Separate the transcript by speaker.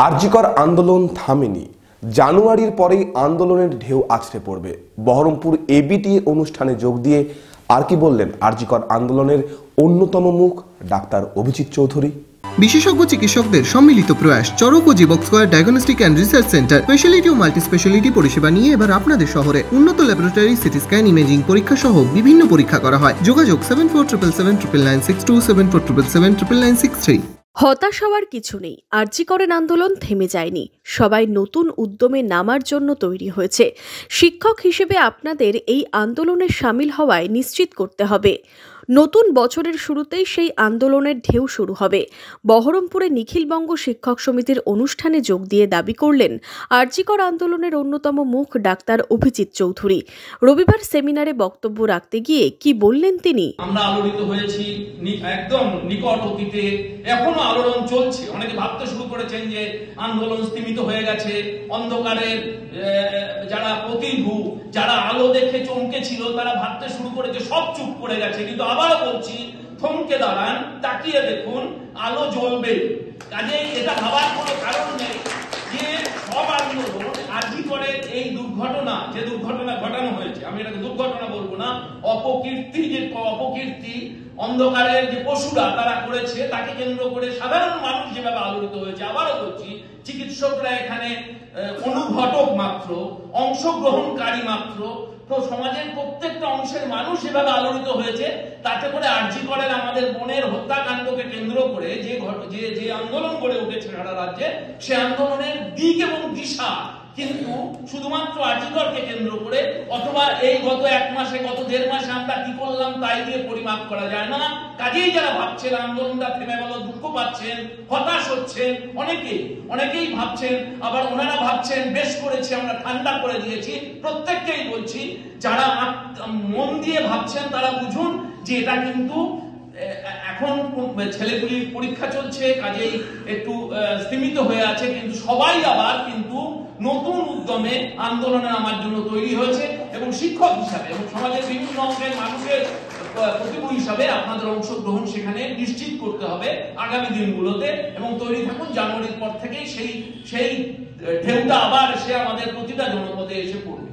Speaker 1: আরজিকর আন্দোলন থামেনি। জানুয়ারির পরেই আন্দোলনের ঢেউ আছড়ে পড়বে। বহরমপুর এবিটি অনুষ্ঠানে যোগ দিয়ে আর কি বললেন আরজিকর আন্দোলনের অন্যতম মুখ ডাক্তার অভিজিৎ চৌধুরী।
Speaker 2: বিশেষজ্ঞ চিকিৎসকদের সম্মিলিত প্রয়াস চরক ও Jibak square diagnostic and research centre speciality ও মাল্টি স্পেশালিটি পরিষেবা নিয়ে এবার আপনাদের শহরে উন্নত ল্যাবরেটরি, সিটি স্ক্যান, ইমেজিং পরীক্ষা সহ বিভিন্ন পরীক্ষা করা হয়। যোগাযোগ 7477799627 7477799693।
Speaker 3: হতাশ হওয়ার কিছু নেই, আরজিকরের আন্দোলন থেমে যায়নি। সবাই নতুন উদ্যমে নামার জন্য তৈরি হয়েছে। শিক্ষক হিসেবে আপনাদের এই আন্দোলনে সামিল হওয়ায় নিশ্চিত করতে হবে নতুন বছরের শুরুতেই সেই আন্দোলনের ঢেউ শুরু হবে। বহরমপুরে নিখিলবঙ্গ শিক্ষক সমিতির অনুষ্ঠানে যোগ দিয়ে দাবি করলেন আরজিকর আন্দোলনের অন্যতম মুখ ডাক্তার অভিজিৎ চৌধুরী। রবিবার সেমিনারে বক্তব্য রাখতে গিয়ে কি বললেন তিনি?
Speaker 4: আমরা আলোড়িত হয়েছি একদম নিকট অতীতে, এখনো আলোড়ন চলছে। অনেকে ভাবতে শুরু করেছেন যে আন্দোলন স্থিমিত হয়ে গেছে, অন্ধকারের যারা প্রতিভূ, যারা আলো দেখে চমকে ছিল, তারা ভাবতে শুরু করেছে সব চুপ করে গেছে। কিন্তু আবার বলছি, থমকে দাঁড়ান, তাকিয়ে দেখুন, আলো জ্বলবে। কাজেই এটা ভাবার কোনো কারণ নেই যে সব আন্দোলন আরজিকরের এই দুর্ঘটনা, যে দুর্ঘটনা ঘটানো হয়েছে, আমি এটাকে দুর্ঘটনা বলবো না, অপকীর্তি, যে অপকীর্তি অন্ধকারের যে পশুরা তারা করেছে, তাকে কেন্দ্র করে সাধারণ মানুষ যেভাবে আলোড়িত হয়েছে। আবারও বলছি, চিকিৎসকরা এখানে অনুঘটক মাত্র, অংশগ্রহণকারী মাত্র। তো সমাজের প্রত্যেকটা অংশের মানুষ এভাবে আলোড়িত হয়েছে। তাতে করে আরজিকরের আমাদের বোনের হত্যাকাণ্ডকে কেন্দ্র করে যে আন্দোলন গড়ে উঠেছে সারা রাজ্যে, সে আন্দোলনের দিক এবং দিশা কিন্তু শুধুমাত্র আরজিকরকে কেন্দ্র করে অথবা এই গত এক মাসে, গত দেড় মাসে আমরা কি করলাম তাই দিয়ে পরিমাপ করা যায় না। কাজেই যারা ভাবছেন আন্দোলনটা থেমে গেল, দুঃখ পাচ্ছেন, হতাশ হচ্ছেন, অনেকেই ভাবছেন, আবার ওনারা ভাবছেন বেশ করেছি, আমরা ঠান্ডা করে দিয়েছি। প্রত্যেককেই বলছি, যারা মন দিয়ে ভাবছেন তারা বুঝুন যে এটা কিন্তু এখন ছেলেগুলির পরীক্ষা চলছে, কাজেই একটু স্থিমিত হয়ে আছে, কিন্তু সবাই আবার কিন্তু নতুন উদ্যমে আন্দোলনে নামার জন্য তৈরি হয়েছে। এবং শিক্ষক হিসাবে এবং সমাজের বিভিন্ন অংশের মানুষের প্রতিভূ হিসাবে আপনাদের অংশগ্রহণ সেখানে নিশ্চিত করতে হবে আগামী দিনগুলোতে। এবং তৈরি থাকুন, জানুয়ারির পর থেকেই সেই ঢেউটা আবার সে আমাদের প্রতিটা জনপদে এসে পড়বে।